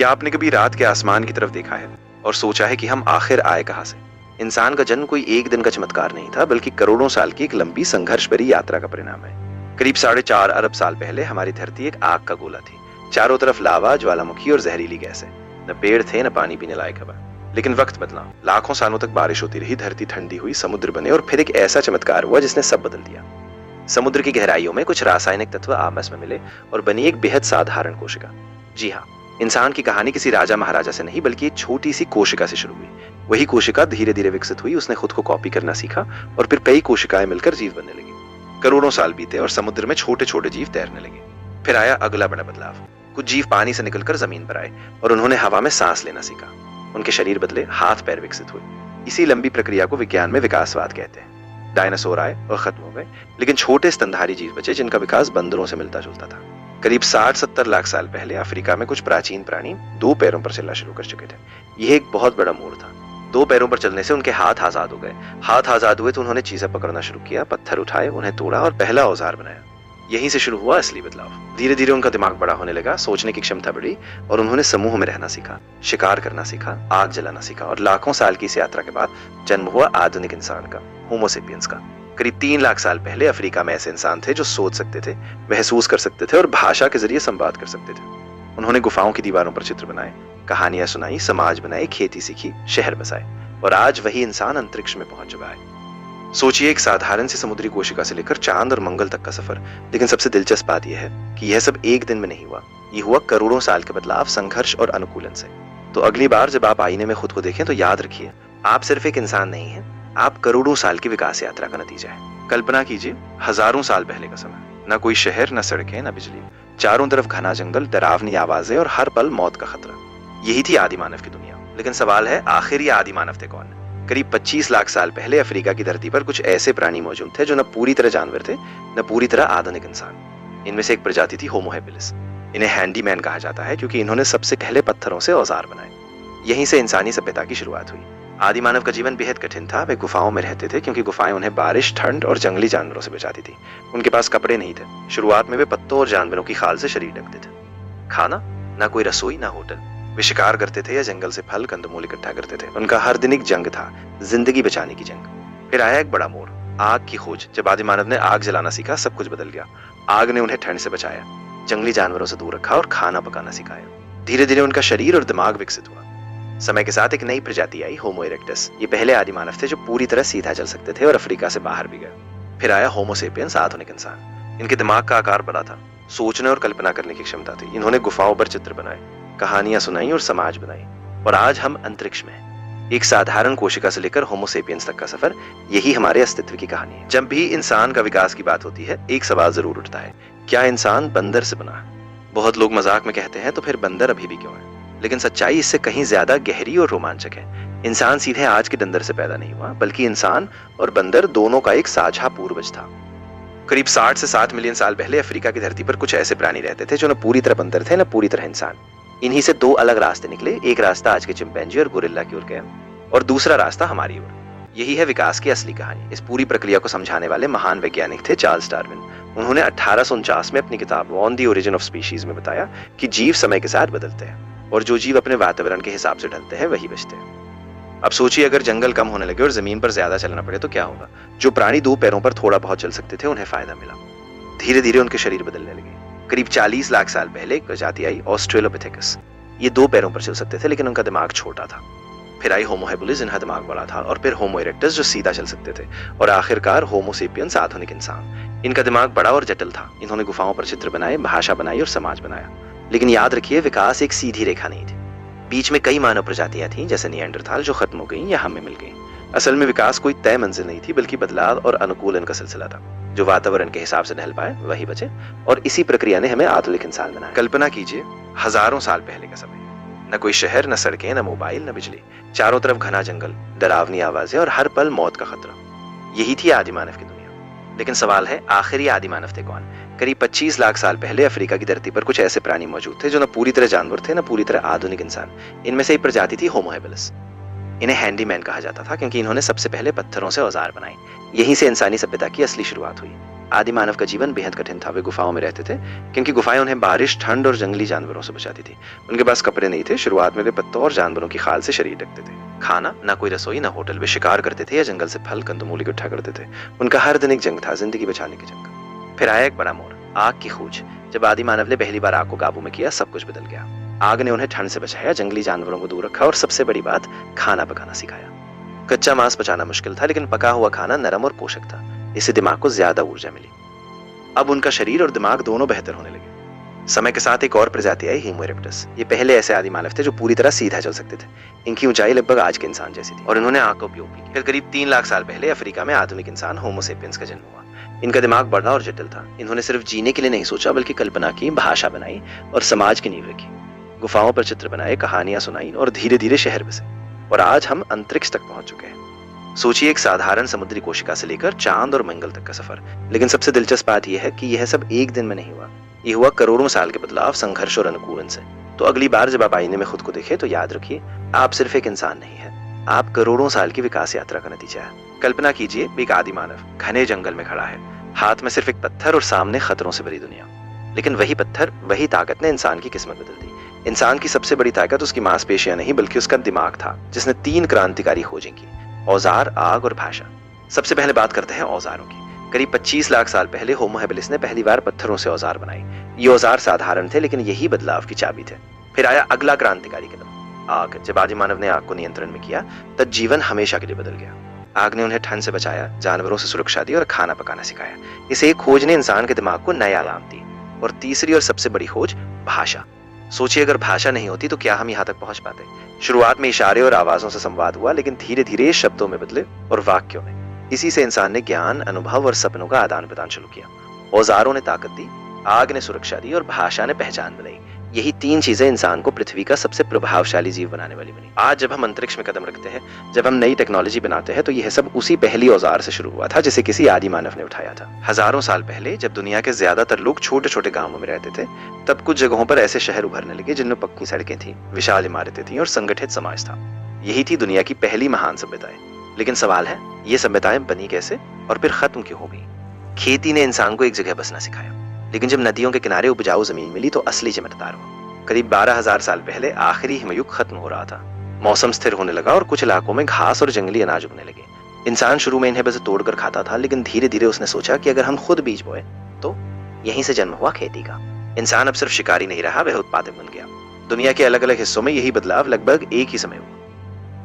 क्या आपने कभी रात के आसमान की तरफ देखा है और सोचा है कि हम आखिर आए कहां से? इंसान का जन्म कोई एक दिन का चमत्कार नहीं था, बल्कि करोड़ों साल की एक लंबी संघर्ष भरी यात्रा का परिणाम है। करीब 4.5 अरब साल पहले हमारी धरती एक आग का गोला थी। चारों तरफ लावा, ज्वालामुखी और जहरीली गैस है। न पेड़ थे, न पानी पीने लायक हवा। लेकिन वक्त बदला। लाखों सालों तक बारिश होती रही, धरती ठंडी हुई, समुद्र बने और फिर एक ऐसा चमत्कार हुआ जिसने सब बदल दिया। समुद्र की गहराइयों में कुछ रासायनिक तत्व आपस में मिले और बनी एक बेहद साधारण कोशिका। जी हाँ, इंसान की कहानी किसी राजा महाराजा से नहीं, बल्कि एक छोटी सी कोशिका से शुरू हुई। वही कोशिका धीरे धीरे विकसित हुई, उसने खुद को कॉपी करना सीखा और फिर कई कोशिकाएं मिलकर जीव बनने लगी। करोड़ों साल बीते और समुद्र में छोटे छोटे जीव तैरने लगे। फिर आया अगला बड़ा बदलाव। कुछ जीव पानी से निकलकर जमीन पर आए और उन्होंने हवा में सांस लेना सीखा। उनके शरीर बदले, हाथ पैर विकसित हुए। इसी लंबी प्रक्रिया को विज्ञान में विकासवाद कहते हैं। डायनासोर आए और खत्म हो गए, लेकिन छोटे स्तनधारी जीव बचे जिनका विकास बंदरों से मिलता जुलता था। करीब 60-70 लाख साल पहले अफ्रीका में कुछ प्राचीन प्राणी 2 पैरों पर चलना शुरू कर चुके थे। यह एक बहुत बड़ा मोड़ था। 2 पैरों पर चलने से उनके हाथ आजाद हो गए। हाथ आजाद हुए तो उन्होंने चीजें पकड़ना शुरू किया, पत्थर उठाए, उन्हें तोड़ा और पहला औजार बनाया। यहीं से शुरू हुआ असली बदलाव। धीरे धीरे उनका दिमाग बड़ा होने लगा, सोचने की क्षमता बढ़ी और उन्होंने समूह में रहना सीखा, शिकार करना सीखा, आग जलाना सीखा और लाखों साल की इस यात्रा के बाद जन्म हुआ आधुनिक इंसान का, होमो सेपियंस का। करीब 3 लाख साल पहले अफ्रीका में ऐसे इंसान थे जो सोच सकते थे, महसूस कर सकते थे और भाषा के जरिए संवाद कर सकते थे। उन्होंने गुफाओं की दीवारों पर चित्र बनाए, कहानियां सुनाई, समाज बनाए, खेती सीखी, शहर बसाए और आज वही इंसान अंतरिक्ष में पहुंच चुका है। सोचिए, एक साधारण सी समुद्री कोशिका से लेकर चांद और मंगल तक का सफर। लेकिन सबसे दिलचस्प बात यह है कि यह सब एक दिन में नहीं हुआ। ये हुआ करोड़ों साल के बदलाव, संघर्ष और अनुकूलन से। तो अगली बार जब आप आईने में खुद को देखें तो याद रखिए, आप सिर्फ एक इंसान नहीं हैं, आप करोड़ों साल की विकास यात्रा का नतीजा है। कल्पना कीजिए, हजारों साल पहले का समय। न कोई शहर, न सड़कें, न बिजली। चारों तरफ घना जंगल, डरावनी आवाजें और हर पल मौत का खतरा। यही थी आदि मानव की दुनिया। लेकिन सवाल है, आखिर ये आदि मानव थे कौन? करीब 25 लाख साल पहले अफ्रीका की धरती पर कुछ ऐसे प्राणी मौजूद थे जो न पूरी तरह जानवर थे, न पूरी तरह आधुनिक इंसान। इनमें से एक प्रजाति थी होमो हैबिलिस। इन्हें हैंडीमैन कहा जाता है क्योंकि इन्होंने सबसे पहले पत्थरों से औजार बनाए। यहीं से इंसानी सभ्यता की शुरुआत हुई। आदि मानव का जीवन बेहद कठिन था। वे गुफाओं में रहते थे क्योंकि गुफाएं उन्हें बारिश, ठंड और जंगली जानवरों से बचाती थी। उनके पास कपड़े नहीं थे। शुरुआत में वे पत्तों और जानवरों की खाल से शरीर ढकते थे। खाना, ना कोई रसोई, ना होटल। वे शिकार करते थे या जंगल से फल, कंदमूल इकट्ठा करते थे। उनका हर दिन एक जंग था, जिंदगी बचाने की जंग। फिर आया एक बड़ा मोड़, आग की खोज। जब आदि मानव ने आग जलाना सीखा, सब कुछ बदल गया। आग ने उन्हें ठंड से बचाया, जंगली जानवरों से दूर रखा और खाना पकाना सिखाया। धीरे धीरे उनका शरीर और दिमाग विकसित हुआ। समय के साथ एक नई प्रजाति आई, होमो इरेक्टस। ये पहले आदि मानव थे जो पूरी तरह सीधा चल सकते थे और अफ्रीका से बाहर भी गए। फिर आया होमो सेपियंस, आधुनिक इंसान। इनके दिमाग का आकार बड़ा था, सोचने और कल्पना करने की क्षमता थी। इन्होंने गुफाओं पर चित्र बनाए, कहानियां सुनाई और समाज बनाई। और आज हम अंतरिक्ष में हैं। एक साधारण कोशिका से लेकर होमो सेपियंस तक का सफर, यही हमारे अस्तित्व की कहानी है। जब भी इंसान का विकास की बात होती है, एक सवाल जरूर उठता है, क्या इंसान बंदर से बना है? बहुत लोग मजाक में कहते हैं, तो फिर बंदर अभी भी क्यों है? लेकिन सच्चाई इससे कहीं ज्यादा गहरी और रोमांचक है। इंसान सीधे आज के दंदर से पैदा नहीं हुआ, बल्कि इंसान और बंदर दोनों का एक साझा पूर्वज था। करीब 60 से 7 मिलियन साल पहले अफ्रीका की धरती पर कुछ ऐसे प्राणी रहते थे जो न पूरी तरह बंदर थे, न पूरी तरह इंसान। इन्हीं से 2 अलग रास्ते निकले। एक रास्ता आज के चिंपैंजी और गोरिल्ला की ओर गया और दूसरा रास्ता हमारी ओर। यही है विकास की असली कहानी। इस पूरी प्रक्रिया को समझाने वाले महान वैज्ञानिक थे चार्ल्स डार्विन। उन्होंने 1849 में अपनी किताब on the origin of species में बताया कि जीव समय के साथ बदलते हैं और जो जीव अपने वातावरण के हिसाब से ढलते हैं वही बचते हैं। अब सोचिए, अगर जंगल कम होने लगे और जमीन पर ज्यादा चलना पड़े तो क्या होगा? जो प्राणी 2 पैरों पर थोड़ा बहुत चल सकते थे, उन्हें फायदा मिला। धीरे धीरे उनके शरीर बदलने लगे। करीब 40 लाख साल पहले एक प्रजाति आई, ऑस्ट्रेलोपिथेकस। ये 2 पैरों पर चल सकते थे, लेकिन उनका दिमाग छोटा था। फिर आई होमो हैबिलिस, जिनका दिमाग बड़ा था। और फिर होमो इरेक्टस, जो सीधा चल सकते थे। और आखिरकार होमो सेपियंस, आधुनिक इंसान। इनका दिमाग बड़ा और जटिल था। इन्होंने गुफाओं पर चित्र बनाए, भाषा बनाई और समाज बनाया। लेकिन याद रखिए, विकास एक सीधी रेखा नहीं थी। बीच में कई मानव प्रजातियां थीं, जैसे निएंडरथाल, जो खत्म हो गईं या हमें मिल गईं। असल में विकास कोई तय मंजिल नहीं थी, बल्कि बदलाव और अनुकूलन का सिलसिला था। जो वातावरण के हिसाब से ढल पाए वही बचे, और इसी प्रक्रिया ने हमें आधुनिक इंसान बनाया। कल्पना कीजिए, हजारों साल पहले का समय। न कोई शहर, न सड़कें, न मोबाइल, न बिजली। चारों तरफ घना जंगल, डरावनी आवाजें और हर पल मौत का खतरा। यही थी आदि मानव की दुनिया। लेकिन सवाल है, आखिर ये आदि मानव थे कौन? करीब 25 लाख साल पहले अफ्रीका की धरती पर कुछ ऐसे प्राणी मौजूद थे जो न पूरी तरह जानवर थे, न पूरी तरह आधुनिक इंसान। इनमें से एक प्रजाति थी होमो हैबिलिस। इन्हें हैंडीमैन कहा जाता था क्योंकि इन्होंने सबसे पहले पत्थरों से औजार बनाए। यहीं से इंसानी सभ्यता की असली शुरुआत हुई। आदि मानव का जीवन बेहद कठिन था। वे गुफाओं में रहते थे क्योंकि गुफाएं उन्हें बारिश, ठंड और जंगली जानवरों से बचाती थी। उनके पास कपड़े नहीं थे। शुरुआत में वे पत्तों और जानवरों की खाल से शरीर ढकते थे। खाना, ना कोई रसोई, ना होटल। वे शिकार करते थे या जंगल से फल, कंदमूल इकट्ठा करते थे। उनका हर दिन एक जंग था, जिंदगी बचाने की जंग। फिर आया एक बड़ा मोड़, आग की खोज। जब आदि मानव ने पहली बार आग को काबू में किया, सब कुछ बदल गया। आग ने उन्हें ठंड से बचाया, जंगली जानवरों को दूर रखा और सबसे बड़ी बात, खाना पकाना सिखाया। कच्चा मांस पचाना मुश्किल था, लेकिन पका हुआ खाना नरम और पोषक था। इससे दिमाग को ज्यादा ऊर्जा मिली। अब उनका शरीर और दिमाग दोनों बेहतर होने लगे। समय के साथ एक और प्रजाति आई, होमो इरेक्टस। ये पहले ऐसे आदि मानव थे जो पूरी तरह सीधा चल सकते थे। इनकी ऊंचाई लगभग आज के इंसान जैसी थी और इन्होंने आग का उपयोग भी किया। फिर करीब 3 लाख साल पहले अफ्रीका में आधुनिक इंसान होमो सेपियंस का जन्म हुआ। इनका दिमाग बड़ा और जटिल था। इन्होंने सिर्फ जीने के लिए नहीं सोचा, बल्कि कल्पना की, भाषा बनाई और समाज की नींव रखी। गुफाओं पर चित्र बनाए, कहानियां सुनाई और धीरे धीरे शहर बसे। और आज हम अंतरिक्ष तक पहुंच चुके हैं। सोचिए, एक साधारण समुद्री कोशिका से लेकर चांद और मंगल तक का सफर। लेकिन सबसे दिलचस्प बात यह है कि यह सब एक दिन में नहीं हुआ। ये हुआ करोड़ों साल के बदलाव, संघर्ष और अनुकूलन से। तो अगली बार जब आप आईने में खुद को देखें तो याद रखिए, आप सिर्फ एक इंसान नहीं है, आप करोड़ों साल की विकास यात्रा का नतीजा है। कल्पना कीजिए, एक आदि मानव घने जंगल में खड़ा है, हाथ में सिर्फ एक पत्थर और सामने खतरों से भरी दुनिया। लेकिन वही पत्थर, वही ताकत ने इंसान की किस्मत बदल दी। इंसान की सबसे बड़ी ताकत उसकी मांसपेशियां नहीं, बल्कि उसका दिमाग था, जिसने 3 क्रांतिकारी खोजें की: औजार, आग और भाषा। सबसे पहले बात करते हैं औजारों की। करीब 25 लाख साल पहले होमो हैबिलिस ने पहली बार पत्थरों से औजार बनाए। ये औजार साधारण थे, लेकिन यही बदलाव की चाबी थे। फिर आया अगला क्रांतिकारी कदम, आग। जब आदि मानव ने आग को नियंत्रण में किया, तब जीवन हमेशा के लिए बदल गया। आग ने उन्हें ठंड से बचाया, जानवरों से सुरक्षा दी और खाना पकाना सिखाया। इस एक खोज ने इंसान के दिमाग को नया आयाम दी। और तीसरी और सबसे बड़ी खोज, भाषा। सोचिए, अगर भाषा नहीं होती तो क्या हम यहाँ तक पहुंच पाते? शुरुआत में इशारे और आवाजों से संवाद हुआ, लेकिन धीरे धीरे शब्दों में बदले और वाक्यों में। इसी से इंसान ने ज्ञान, अनुभव और सपनों का आदान प्रदान शुरू किया। औजारों ने ताकत दी, आग ने सुरक्षा दी और भाषा ने पहचान बनाई। यही 3 चीजें इंसान को पृथ्वी का सबसे प्रभावशाली जीव बनाने वाली बनी। आज जब हम अंतरिक्ष में कदम रखते हैं, जब हम नई टेक्नोलॉजी बनाते हैं, तो यह सब उसी पहली औजार से शुरू हुआ था, जिसे किसी आदि मानव ने उठाया था। हजारों साल पहले जब दुनिया के ज्यादातर लोग छोटे छोटे गांवों में रहते थे, तब कुछ जगहों पर ऐसे शहर उभरने लगे जिनमें पक्की सड़कें थी, विशाल इमारतें थी और संगठित समाज था। यही थी दुनिया की पहली महान सभ्यताएं। लेकिन सवाल है, ये सभ्यताएं बनी कैसे और फिर खत्म क्यों हो गई? खेती ने इंसान को एक जगह बसना सिखाया, लेकिन जब नदियों के किनारे उपजाऊ जमीन मिली तो असली चमत्कार हुआ। करीब 12,000 साल पहले आखिरी हिमयुग खत्म हो रहा था। मौसम स्थिर होने लगा और कुछ इलाकों में घास और जंगली अनाज उगने लगे। इंसान शुरू में इन्हें बस तोड़कर खाता था, लेकिन धीरे धीरे उसने सोचा कि अगर हम खुद बीज बोए तो। यहीं से जन्म हुआ खेती का। इंसान अब सिर्फ शिकारी नहीं रहा, वह उत्पादक बन गया। दुनिया के अलग अलग हिस्सों में यही बदलाव लगभग एक ही समय हुआ।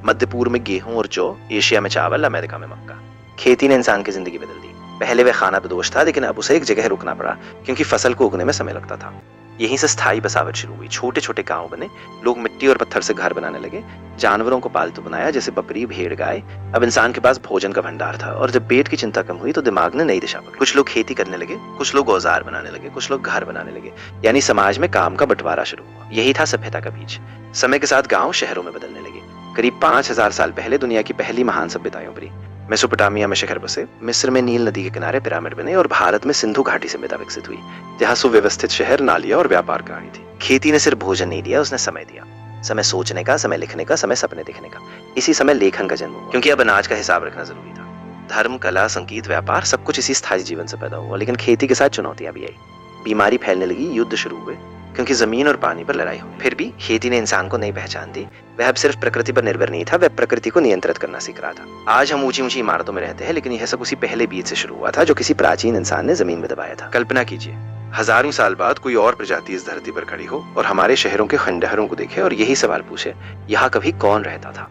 मध्य पूर्व में गेहूं और जौ, एशिया में चावल, अमेरिका में मक्का। खेती ने इंसान की जिंदगी बदल दी। पहले वह खाना बदोश था, लेकिन अब उसे एक जगह रुकना पड़ा, क्योंकि फसल को उगने में समय लगता था। यहीं से स्थायी बसावट शुरू हुई। छोटे छोटे गांव बने, लोग मिट्टी और पत्थर से घर बनाने लगे, जानवरों को पालतू बनाया, जैसे बकरी, भेड़, गाय। अब इंसान के पास भोजन का भंडार था, और जब पेट की चिंता कम हुई तो दिमाग ने नई दिशा पकड़ी। कुछ लोग खेती करने लगे, कुछ लोग औजार बनाने लगे, कुछ लोग घर बनाने लगे। यानी समाज में काम का बंटवारा शुरू हुआ। यही था सभ्यता का बीज। समय के साथ गांव शहरों में बदलने लगे। करीब 5,000 साल पहले दुनिया की पहली महान सभ्यताएं उभरी। मेसोपोटामिया में शहर बसे, मिस्र में नील नदी के किनारे पिरामिड बने और भारत में सिंधु घाटी सभ्यता विकसित हुई, जहां सुव्यवस्थित शहर, नालियां और व्यापार कहानी थी। खेती ने सिर्फ भोजन नहीं दिया, उसने समय दिया। समय सोचने का, समय लिखने का, समय सपने देखने का। इसी समय लेखन का जन्म हुआ, क्योंकि अब अनाज का हिसाब रखना जरूरी था। धर्म, कला, संगीत, व्यापार, सब कुछ इसी स्थायी जीवन से पैदा हुआ। लेकिन खेती के साथ चुनौतियां भी आई। बीमारी फैलने लगी, युद्ध शुरू हुए, क्योंकि जमीन और पानी पर लड़ाई हुई। फिर भी खेती ने इंसान को नई पहचान दी। वह अब सिर्फ प्रकृति पर निर्भर नहीं था, वह प्रकृति को नियंत्रित करना सीख रहा था। आज हम ऊंची ऊंची इमारतों में रहते हैं, लेकिन यह सब उसी पहले बीज से शुरू हुआ था, जो किसी प्राचीन इंसान ने जमीन में दबाया था। कल्पना कीजिए, हजारों साल बाद कोई और प्रजाति इस धरती पर खड़ी हो और हमारे शहरों के खंडहरों को देखे और यही सवाल पूछे, यहाँ कभी कौन रहता था?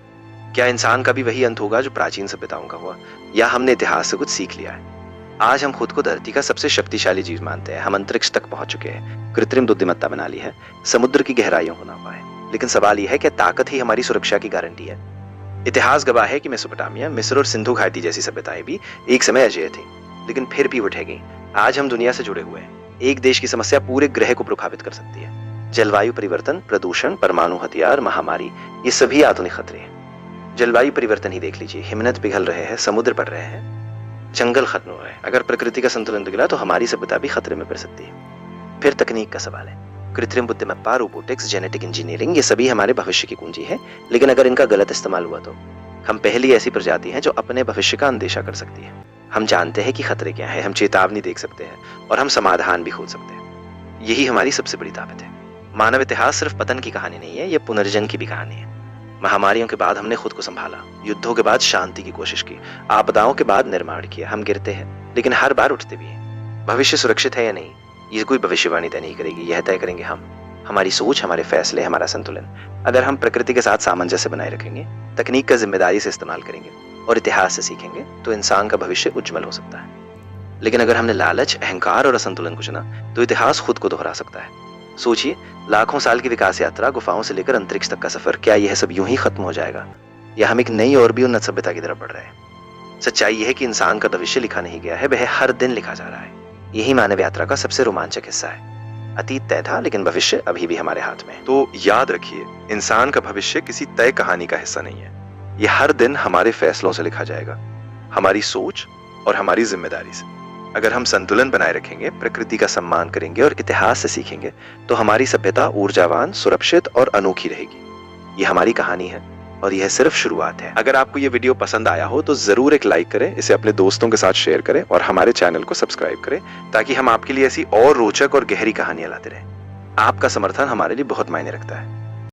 क्या इंसान का भी वही अंत होगा जो प्राचीन सभ्यताओं का हुआ, या हमने इतिहास से कुछ सीख लिया है? आज हम खुद को धरती का सबसे शक्तिशाली जीव मानते हैं। हम अंतरिक्ष तक पहुंच चुके हैं, कृत्रिम बुद्धिमत्ता बना ली है, समुद्र की गहराइयों को नापा है। लेकिन सवाल यह है कि ताकत ही हमारी सुरक्षा की गारंटी है? इतिहास गवाह है कि मेसोपोटामिया, मिस्र और सिंधु घाटी जैसी सभ्यताएं भी एक समय अजेय थी, लेकिन फिर भी उठ गई। आज हम दुनिया से जुड़े हुए हैं। एक देश की समस्या पूरे ग्रह को प्रभावित कर सकती है। जलवायु परिवर्तन, प्रदूषण, परमाणु हथियार, महामारी, ये सभी आधुनिक खतरे हैं। जलवायु परिवर्तन ही देख लीजिए, हिमनद पिघल रहे हैं, समुद्र बढ़ रहे हैं, जंगल खत्म हो रहे हैं। अगर प्रकृति का संतुलन बिगड़ा तो हमारी सभ्यता भी खतरे में पड़ सकती है। फिर तकनीक का सवाल है। कृत्रिम बुद्धिमत्ता, रोबोटिक्स, जेनेटिक इंजीनियरिंग, ये सभी हमारे भविष्य की कुंजी है। लेकिन अगर इनका गलत इस्तेमाल हुआ तो हम पहली ऐसी प्रजाति हैं जो अपने भविष्य का अंदेशा कर सकती है। हम जानते हैं कि खतरे क्या है, हम चेतावनी देख सकते हैं और हम समाधान भी खोज सकते हैं। यही हमारी सबसे बड़ी ताकत है। मानव इतिहास सिर्फ पतन की कहानी नहीं है, ये पुनर्जन्म की भी कहानी है। महामारियों के बाद हमने खुद को संभाला, युद्धों के बाद शांति की कोशिश की, आपदाओं के बाद निर्माण किया। हम गिरते हैं लेकिन हर बार उठते भी हैं। भविष्य सुरक्षित है या नहीं, ये कोई भविष्यवाणी तय नहीं करेगी, यह तय करेंगे हम। हमारी सोच, हमारे फैसले, हमारा संतुलन। अगर हम प्रकृति के साथ सामंजस्य बनाए रखेंगे, तकनीक का जिम्मेदारी से इस्तेमाल करेंगे और इतिहास से सीखेंगे, तो इंसान का भविष्य उज्जवल हो सकता है। लेकिन अगर हमने लालच, अहंकार और असंतुलन को चुना, तो इतिहास खुद को दोहरा सकता है। सोचिए, लाखों साल की विकास यात्रा, गुफाओं से लेकर अंतरिक्ष तक का सफर, क्या यह सब यूं ही खत्म हो जाएगा, या हम एक नई और भी उन्नत सभ्यता की तरफ बढ़ रहे हैं? सच्चाई यह है कि इंसान का भविष्य लिखा नहीं गया है, वह हर दिन लिखा जा रहा है। यही मानव यात्रा का सबसे रोमांचक हिस्सा है। अतीत तय था, लेकिन भविष्य अभी भी हमारे हाथ में है। तो याद रखिए, इंसान का भविष्य किसी तय कहानी का हिस्सा नहीं है। यह हर दिन हमारे फैसलों से लिखा जाएगा, हमारी सोच और हमारी जिम्मेदारी से। अगर हम संतुलन बनाए रखेंगे, प्रकृति का सम्मान करेंगे और इतिहास से सीखेंगे, तो हमारी सभ्यता ऊर्जावान, सुरक्षित और अनोखी रहेगी। यह हमारी कहानी है और यह सिर्फ शुरुआत है। अगर आपको यह वीडियो पसंद आया हो तो जरूर एक लाइक करें, इसे अपने दोस्तों के साथ शेयर करें और हमारे चैनल को सब्सक्राइब करें, ताकि हम आपके लिए ऐसी और रोचक और गहरी कहानियां लाते रहें। आपका समर्थन हमारे लिए बहुत मायने रखता है।